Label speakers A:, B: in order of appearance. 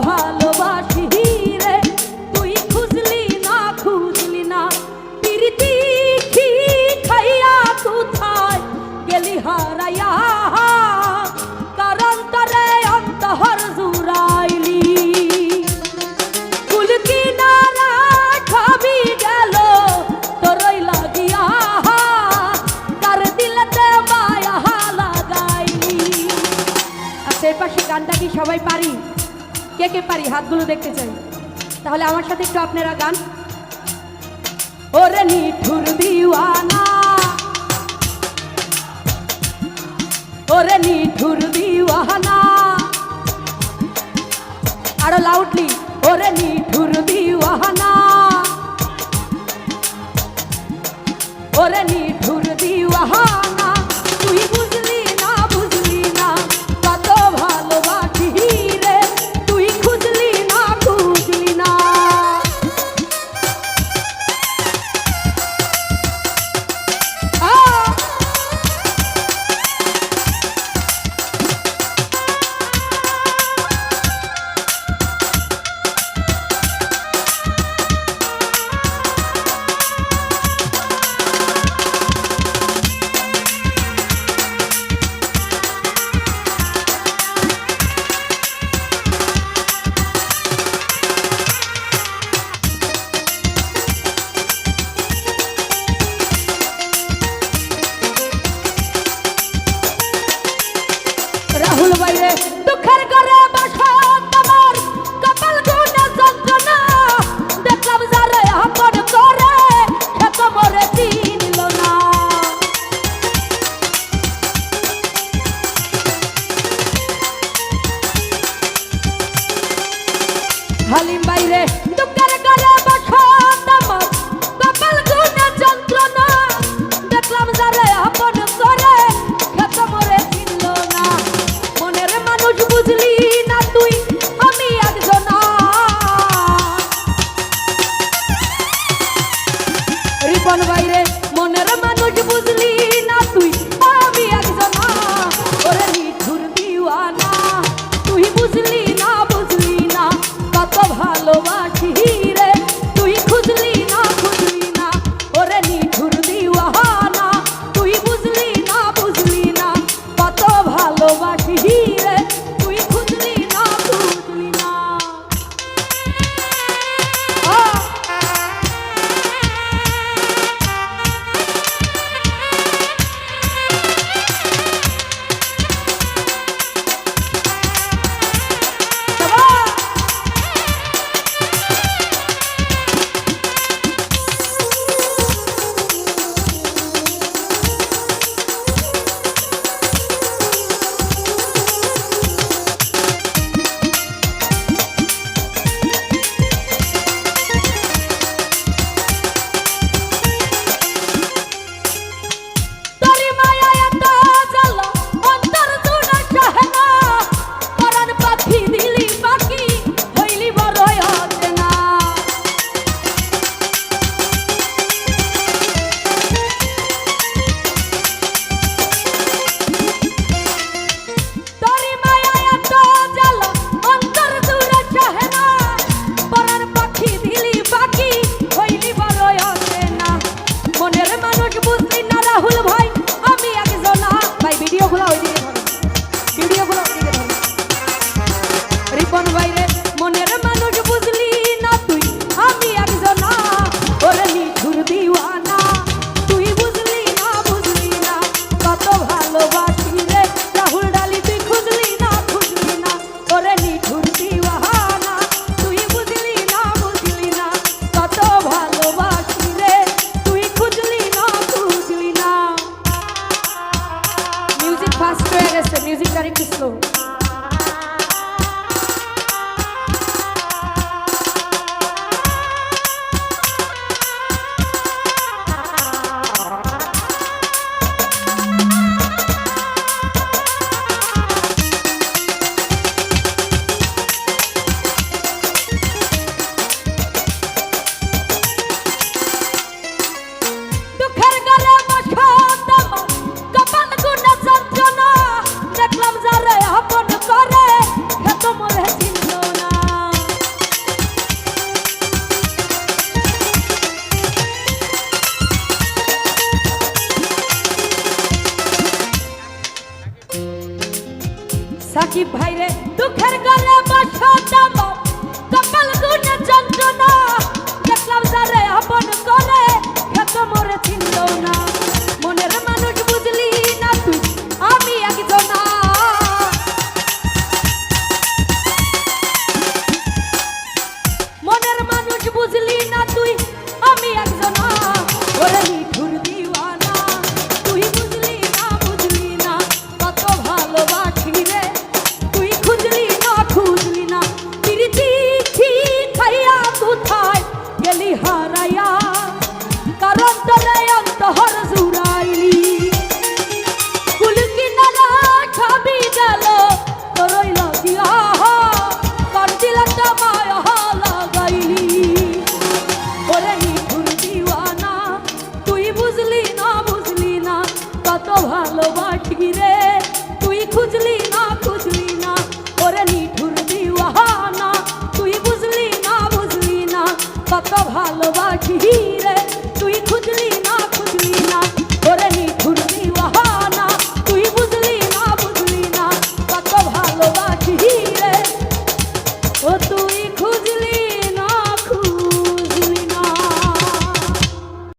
A: ভালোবাসি রে তুই খুঁজলি না প্রীতি খাইয়া কোথায় গেলি হারাইয়া কারণ তরে অন্তহর জুড়াইলি কুল কিনারা খাবি গেল তোরই লাগিয়া তার দিলতে মায়া লাগাইলি। আচ্ছা এর পাশে গানটা কি সবাই পারি? কে কে পারি হাতগুলো দেখতে চাই। তাহলে আমার সাথে একটু আপনারা গান। ওরে নিঠুর দিওয়ানা ওরে নিঠুর দিওয়ানা আরো লাউডলি ওরে নিঠুর দিওয়ানা ওরে নিঠুর দিওয়ানা তুই বুঝলি না কত ভালোবাসি রে তুই খুঁজলি না রাহুল ভাইরে দুঃখের ঘরে বসা তোমার কপাল গুণে যন্ত্রণা দেখলাম যারে আপন করে সে তো মরে চিনল না। হালিম ভাইরে দুঃখের ঘরে বসা তোমার কপাল গুণে যন্ত্রণা দেখলাম যারে আপন করে সে তো মরে চিনল না। মনের মানুষ বুঝলি না তুই আমি একজনা রিপন বাইরে মনের মানুষ বুঝলি না তুই আমি একজনা ওরে নিঠুর দিওয়ানা তুই বুঝলি না কত ভালোবাসি রে তুই খুঁজলি না ওরে নিঠুর দিওয়ানা তুই বুঝলি না কত ভালোবাসি রে তুই খুঁজলি না মিউজিক ফাস্ট হয়ে গেছে, মিউজিকটা একটু স্লো। তোমার